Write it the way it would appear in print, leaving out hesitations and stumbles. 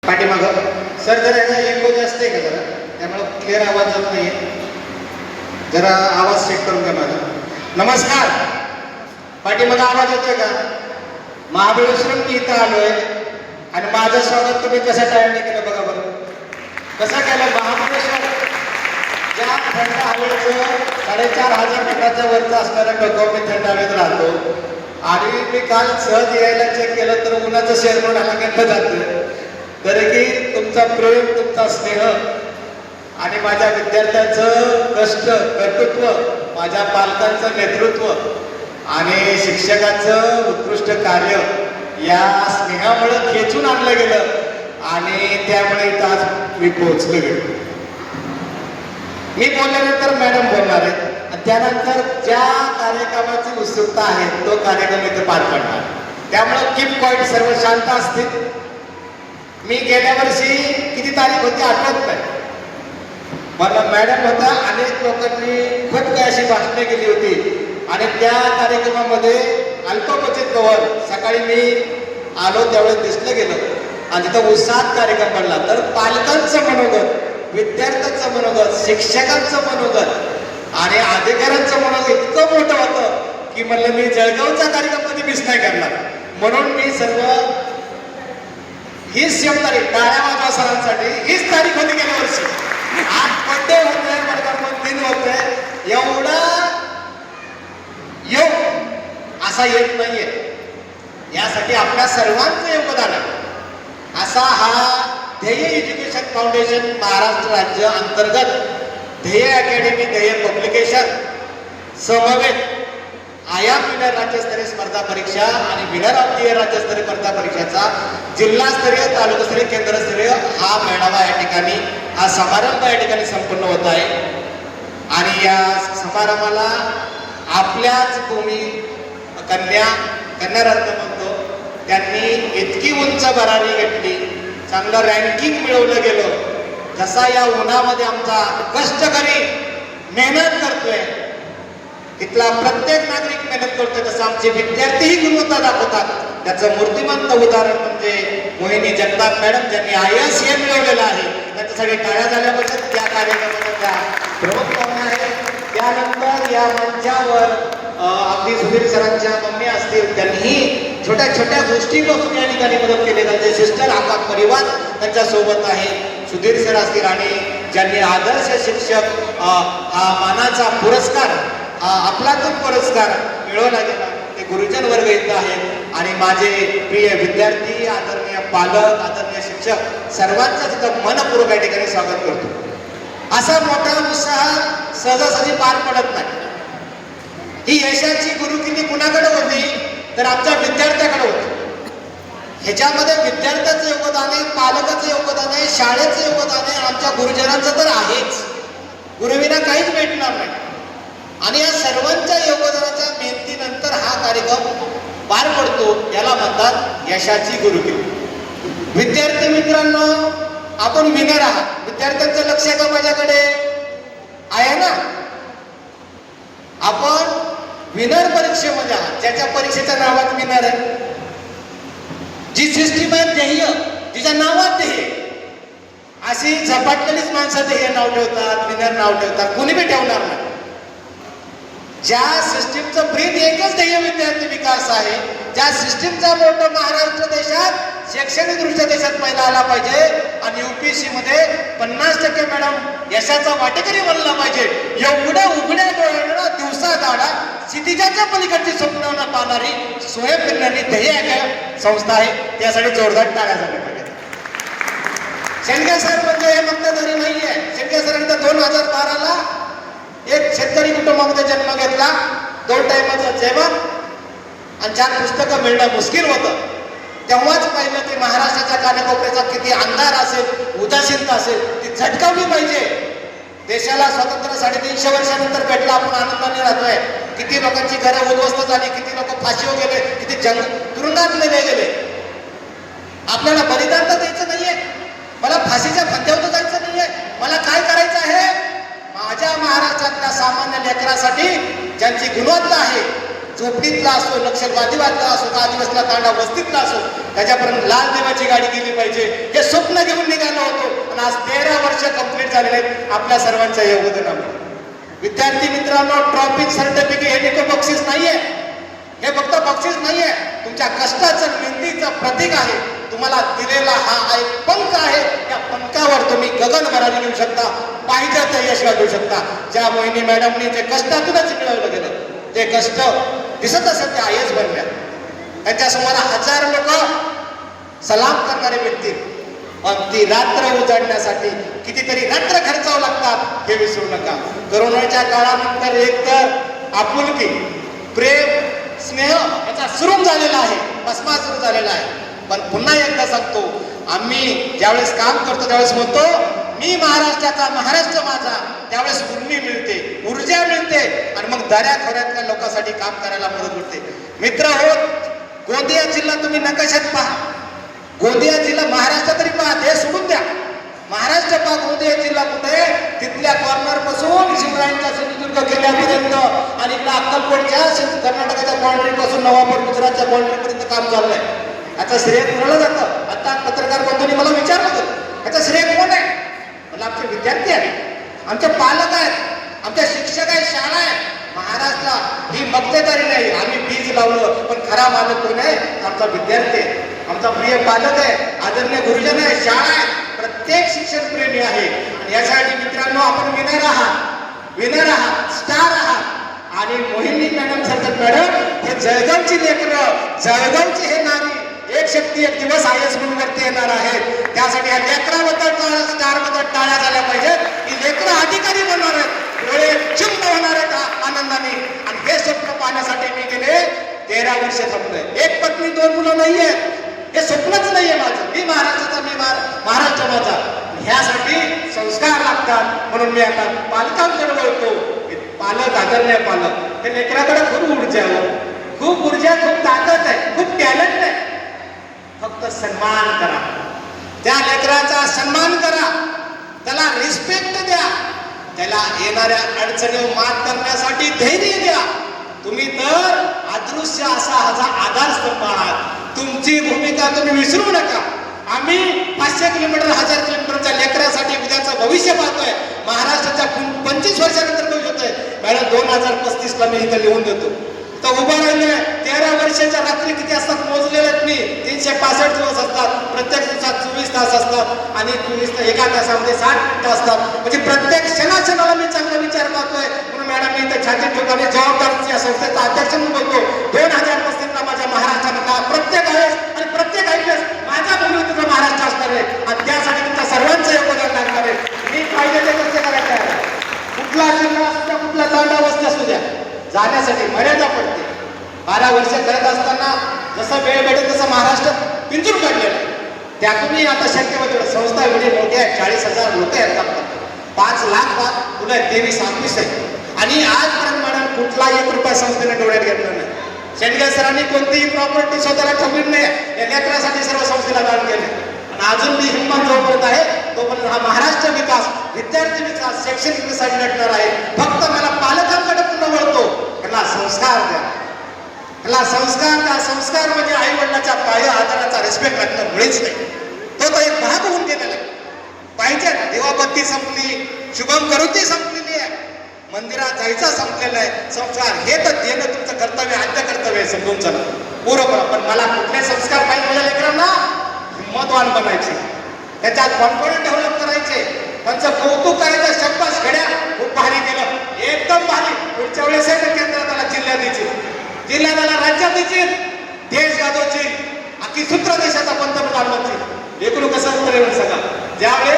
पाठीमाग सर जरा इको जास्त आहे का जरा, त्यामुळे क्लिअर आवाज येत नाही. जरा आवाज चेक करून घ्या माझा. नमस्कार. पाठीमाग आवाज येतोय का? महाबळेश्वर मी इथं आलोय आणि माझं स्वागत तुम्ही कसं टाळणी केलं बघा बरं. कसं केलं? महाबळेश्वर ज्या थंड हवेचं 4,500 फुटाच्या वरचं असणाऱ्या टोकावर मी थंड हवेत राहतो आणि मी काल सहज यायला चेक केलं तर उन्हाचं शेअर म्हणून हलक्यात जातं. तर की तुमचा प्रेम, तुमचा स्नेह आणि माझ्या विद्यार्थ्यांचं कष्ट, कर्तृत्व, माझ्या पालकांचं नेतृत्व आणि शिक्षकांचं उत्कृष्ट कार्य या स्नेहामुळे खेचून आणलं गेलं आणि त्यामुळे इथं आज मी पोहोचलो गेलो. मी बोलल्यानंतर मॅडम बोलणार आहे आणि त्यानंतर ज्या कार्यक्रमाची उत्सुकता आहे तो कार्यक्रम इथे पार पडणार. त्यामुळे कीप क्वाईट, सर्व शांत असतील. मी गेल्या वर्षी किती तारीख होती आठवत नाही, मला मॅडम होता. अनेक लोकांनी खूप काही अशी भाषणे केली होती आणि त्या कार्यक्रमामध्ये अल्पक्वचित कव्हर सकाळी मी आलो त्यावेळेस दिसलं गेलं आणि तिथं उत्साहात कार्यक्रम पडला. तर पालकांचं मनोगत, विद्यार्थ्यांचं मनोगत, शिक्षकांचं मनोगत आणि अधिकाऱ्यांचं मनोगत इतकं मोठं होतं की म्हणलं मी जळगावचा कार्यक्रम कधी मिस नाही करणार. म्हणून मी सर्व हीच सेम तारीख, टाळ्या वाजवा सरांसाठी, हीच तारीख होती गेल्या वर्षी. आज बड्डे होतोय, वर्धापन दिन होतोय, एवढा योग असा येत नाहीये. यासाठी आपल्या सर्वांचं योगदान आहे. असा हा ध्येय एज्युकेशन फाउंडेशन महाराष्ट्र राज्य अंतर्गत ध्येय अकॅडमी, ध्येय पब्लिकेशन समवेत आयाम विनर राज्यस्तरीय स्पर्धा परीक्षा आणि विनर ऑफ द इयर राज्यस्तरीय स्पर्धा परीक्षेचा जिल्हास्तरीय, तालुकास्तरीय, केंद्रस्तरीय हा मेळावा या ठिकाणी, हा समारंभ या ठिकाणी संपन्न होत आहे. आणि या समारंभाला आपल्याच भूमी कन्यारत्न म्हणतो त्यांनी इतकी उंच भरारी घेतली, चांगलं रँकिंग मिळवलं गेलं. जसा या उन्हामध्ये आमचा कष्टकरी मेहनत करतोय, तिथला प्रत्येक नागरिक मेहनत करतोय, तसं आमचे विद्यार्थीही गुणवत्ता दाखवतात. त्याचं मूर्तिमंत उदाहरण म्हणजे मोहिनी जगताप मॅडम, ज्यांनी IAS मिळवलेलं आहे. त्यांच्यासाठी टाळ्या झाल्याबद्दल त्या कार्यक्रमाच्या त्या प्रमुख पाहुण्या आहेत. त्यानंतर या मंचावर अगदी सुधीर सरांच्या मम्मी असतील, त्यांनीही छोट्या छोट्या गोष्टीपासून या ठिकाणी मदत केली. त्यांचे सिस्टर आका परिवार त्यांच्या सोबत आहे. सुधीर सर असतील आणि ज्यांनी आदर्श शिक्षक हा मानाचा पुरस्कार, आपलातून पुरस्कार मिळवला गेला, ते गुरुजन वर्ग इथं आहेत. आणि माझे प्रिय विद्यार्थी, आदरणीय पालक, आदरणीय शिक्षक सर्वांचं तिथं मनपूर्वक या ठिकाणी स्वागत करतो. असा मोठा उत्साह सहजासहजी पार पडत नाही. ही यशाची गुरुकिल्ली कुणाकडे होती तर आमच्या विद्यार्थ्याकडे होती. ह्याच्यामध्ये विद्यार्थ्याचं योगदान आहे, पालकाचं योगदान आहे, शाळेचं योगदान आहे, आमच्या गुरुजनांचं तर आहेच. गुरुविना काहीच भेटणार नाही. आणि या सर्वांच्या योगदानाच्या मेहनतीनंतर हा कार्यक्रम पार पडतो. याला म्हणतात यशाची गुरुकिल्ली. विद्यार्थी मित्रांनो, आपण विनर आहात. विद्यार्थ्यांचं लक्ष का माझ्याकडे आहे ना? आपण विनर परीक्षेमध्ये आहात. ज्याच्या परीक्षेच्या नावात विनर आहे, जी सिस्टीम आहे ध्येय, तिच्या नावात ध्येय, अशी झपाटलेलीच माणसं ध्येय नाव ठेवतात, विनर नाव ठेवतात. कुणी बी ठेवणार नाही. ज्या सिस्टीमचं ब्रीद एकच ध्येय विद्यार्थी विकास आहे, ज्या सिस्टीमचा मोठा महाराष्ट्र देशात, शैक्षणिक दृष्ट्या देशात पहिला आला पाहिजे आणि UPSC मध्ये 50% मॅडम यशाचा वाटेकरी बनला पाहिजे, एवढं उघड्या डोळ्यानं दिवसा दाडा क्षितिजाच्या पलीकडची स्वप्न पाहणारी स्वयंप्रेरणी ध्येय संस्था आहे. त्यासाठी जोरदार टाळ्या झाल्या पाहिजे. शेंडगे सर म्हणजे हे मक्तेदारी नाहीये. शेंडगे सरांनी 2012ला एक शेतकरी कुटुंबामध्ये जन्म घेतला. 2 टाइमाचं जेवण आणि 4 पुस्तकं मिळणं मुश्किल होतं. तेव्हाच पाहिलं की महाराष्ट्राच्या कानाकोपऱ्याचा किती अंधार असेल, उदासीनता असेल, ती झटकावली पाहिजे. देशाला स्वातंत्र्य 350 वर्षानंतर भेटला, आपण आनंदाने राहतोय. किती लोकांची घरं उद्ध्वस्त झाली, किती लोक फाशीवर गेले, किती तुरुंगात नेले गेले. आपल्याला बलिदान तर द्यायचं नाहीये, मला फाशीच्या फंद्यावर जायचं नाहीये. मला काय करायचं आहे? माझ्या महाराष्ट्रातल्या सामान्य लेकरासाठी ज्यांची गुणवत्ता आहे, झोपडीतला असो, नक्षलवादीवादला असो, आदिवासीला तांडा वस्तीतला असो, त्याच्यापर्यंत लाल देवाची गाडी गेली पाहिजे. हे स्वप्न आणि आज 13 वर्ष कंप्लीट झालेले आहेत आपल्या सर्वांच्या योगदानामुळे. विद्यार्थी मित्रांनो, ट्रॉफी सर्टिफिकेट हे बक्षीस नाहीये, हे फक्त बक्षीस नाहीये, तुमच्या कष्टाचं मेहनतीचं प्रतीक आहे. तुम्हाला दिलेला हा एक पंख आहे, या पंखावर तुम्ही गगनभरारी घेऊ शकता, पाहिजे तर यश गाठू शकता. ज्या मोहिनी मॅडमनी जे कष्टातूनच मिळवलं गेलं, ते कष्ट दिसत असत ते आयच बनल्या. त्यांच्यासमोर हजारो लोक सलाम करणारे व्यक्ती, पण ती रात्र उजाडण्यासाठी कितीतरी रात्र खर्चावं लागतात हे विसरू नका. कोरोनाच्या काळानंतर एकतर आपुलकी, प्रेम, स्नेह याचा सुरू झालेला आहे, भस्मा सुरू झालेला आहे. पण पुन्हा एकदा सांगतो, आम्ही ज्यावेळेस काम करतो त्यावेळेस म्हणतो मी महाराष्ट्राचा, महाराष्ट्र माझा. त्यावेळेस उर्मी मिळते, ऊर्जा मिळते आणि मग दऱ्याखोऱ्यातल्या लोकांसाठी काम करायला मदत मिळते. मित्र हो, गोंदिया जिल्हा तुम्ही नकाशात पहा, गोंदिया जिल्हा महाराष्ट्र तरी पहा, हे सोडून द्या. महाराष्ट्र पहा, गोंदिया जिल्हा कुठे, तिथल्या कॉर्नर पासून शिवरायांच्या सिंधुदुर्ग किल्ल्यापर्यंत आणि इकडे अक्कलकोटच्या कर्नाटकाच्या बाउंड्री पासून नवापूर गुजरातच्या बाउंड्री पर्यंत काम चाललंय. याचं श्रेय कोणाला जातं? आता पत्रकार बंधूंनी मला विचारलं होतं, याचं श्रेय कोण आहे? मला आमचे विद्यार्थी आहेत, आमचे पालक आहेत, आमच्या शिक्षक आहेत, शाळा आहे. महाराष्ट्र ही मक्तेदारी नाही, आम्ही बीज लावलं, पण खरा मालक कोण आहे? आमचा विद्यार्थी आहे, आमचा प्रिय पालक आहे, आदरणीय गुरुजन आहे, शाळा आहे, प्रत्येक शिक्षण प्रेमी आहे. आणि यासाठी मित्रांनो, आपण विनर आहात, विनर आहात, स्टार आहात. आणि मोहिनी मॅडम सारखं मॅडम हे जळगावची लेकरं, जळगावची हे नारी, एक शक्ती एक दिवस आयएस म्हणून वरती येणार आहेत. त्यासाठी या लेकराबद्दल, स्टार बद्दल टाळ्या झाल्या पाहिजेत. ही लेकरं अधिकारी बनणार आहेत, डोळे चिंब होणार आहेत आनंदाने. आणि हे स्वप्न पाहण्यासाठी मी गेले 13 वर्ष थांबलोय. एक पत्नी 2 मुलं नाहीये, हे स्वप्नच नाहीये माझं. मी महाराष्ट्राचा, मी महाराष्ट्र माझा. ह्यासाठी संस्कार लागतात. म्हणून मी आता पालकांकडे बोलतो, पालक, आदरणीय पालक, हे लेकराकडे खूप ऊर्जा आहे, खूप ऊर्जा, खूप ताकद आहे, खूप टॅलेंट आहे. फक्त सन्मान करा, त्या लेकराचा सन्मान करा, त्याला रिस्पेक्ट द्या, त्याला येणाऱ्या अडचणीवर मात करण्यासाठी धैर्य द्या. तुम्ही तर अदृश्य असा हा आधारस्तंभ आहात. तुमची भूमिका तुम्ही विसरू नका. आम्ही 500 किलोमीटर, 1000 किलोमीटरच्या लेकरासाठी उद्याचं भविष्य पाहतोय. महाराष्ट्राच्या 25 वर्षानंतर भविष्य होतोय. मॅडम 2035 ला मी इथं लिहून देतो, तर उभा राहिलोय. 13 वर्षाच्या रात्री किती असतात मोजलेले आहेत मी, 365 दिवस असतात, प्रत्येक दिवसात 24 तास असतात आणि 24 एका तासामध्ये 60 मिनिटं असतात. म्हणजे प्रत्येक क्षणाक्षणाला मी चांगला विचार करतोय. म्हणून मॅडम मी इथं छाती ठिकाणी जबाबदारीची या संस्थेचा अध्यक्ष म्हणून बोलतो. 2035 ला माझ्या महाराष्ट्रामधला प्रत्येक आयएस आणि प्रत्येक आयपीएस माझ्या भूमीतून महाराष्ट्र असणार आहे आणि त्यासाठी तुमच्या सर्वांचं योगदान लागणार आहे. मी पाहिजे ते कसे करायचं आहे. कुठला जिल्हा असू द्या, कुठला तांडा वस्ती असू द्या, जाण्यासाठी मर्यादा पडते. 12 वर्ष करत असताना जसं वेळ भेटेल तसं महाराष्ट्र पिंजून काढलेलं आहे. त्यातूनही आता शक्य होतं. संस्था एवढी मोठी आहे, 40,000 लोक आहेत, काम करतात, 5 लाख मुलं आहेत, 23-28 आहेत. आणि आजपर्यंत मॅडम कुठला 1 रुपया संस्थेने डोळ्यात घेतला नाही. शेंडगे सरांनी कोणतीही प्रॉपर्टी स्वतःला ठेवली नाही, या लेकरासाठी सर्व संस्थेला दान केले. आणि अजून मी हिंमत जोपर्यंत आहे तोपर्यंत हा महाराष्ट्र विकास, विद्यार्थी विकास, शैक्षणिक विकास लढणार आहे. फक्त मला पालकांकडे पुन्हा वळतो, त्यांना संस्कार द्या, त्याला संस्कार द्या. संस्कार म्हणजे आई वडिलांच्या पाय आदराचा रिस्पेक्ट लागणं मुळीच नाही. तो एक भाग होऊन गेलेला आहे. पाहिजे देवाबत्ती संपली, शुभम करुती संपलेली आहे, मंदिरात जायचा संपलेला आहे. संस्कार हे तर देणं तुमचं कर्तव्य, आद्य कर्तव्य आहे, समजून चला बरोबर. पण मला कुठले संस्कार पाहिजे? माझ्या लेकरांना हिंमतवान बनायचे, त्याच्यात कॉन्फिडन्स डेव्हलप करायचे, त्यांचं कौतुक करायचं. शब्बास घड्या, खूप भारी केलं, एकदम भारी. पुढच्या वेळेस केंद्रात आला, जिल्ह्यात द्यायचे, जिल्ह्यात आला, राज्यात द्यायचे, देश गाजवचे, अख्खी सूत्र देशाचा पंतप्रधान बनते. एकूण कसं उत्तर येऊन सगळं ज्यावेळेस